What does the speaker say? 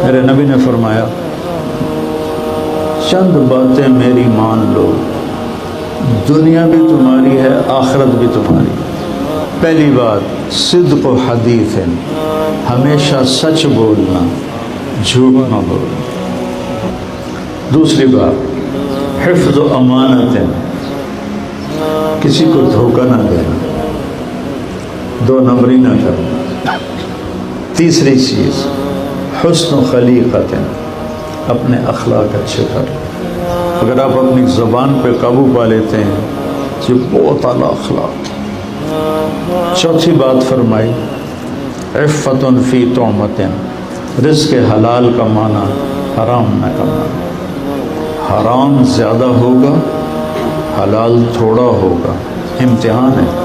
میرے نبی نے فرمایا چند باتیں میری مان لو، دنیا بھی تمہاری ہے، آخرت بھی تمہاری۔ پہلی بات صدق و حدیث، ہمیشہ سچ بولنا، جھوٹ نہ بولنا۔ دوسری بات حفظ و امانت، کسی کو دھوکہ نہ دینا، دو نمبری نہ کرنا۔ تیسری چیز حسن و خلیقت، اپنے اخلاق اچھے کر لیں۔ اگر آپ اپنی زبان پہ قابو پا لیتے ہیں تو بہت اعلیٰ اخلاق۔ چوتھی بات فرمائی عفت فی طعمت، رزق حلال کمانا، حرام نہ کمانا۔ حرام زیادہ ہوگا، حلال تھوڑا ہوگا، امتحان ہے۔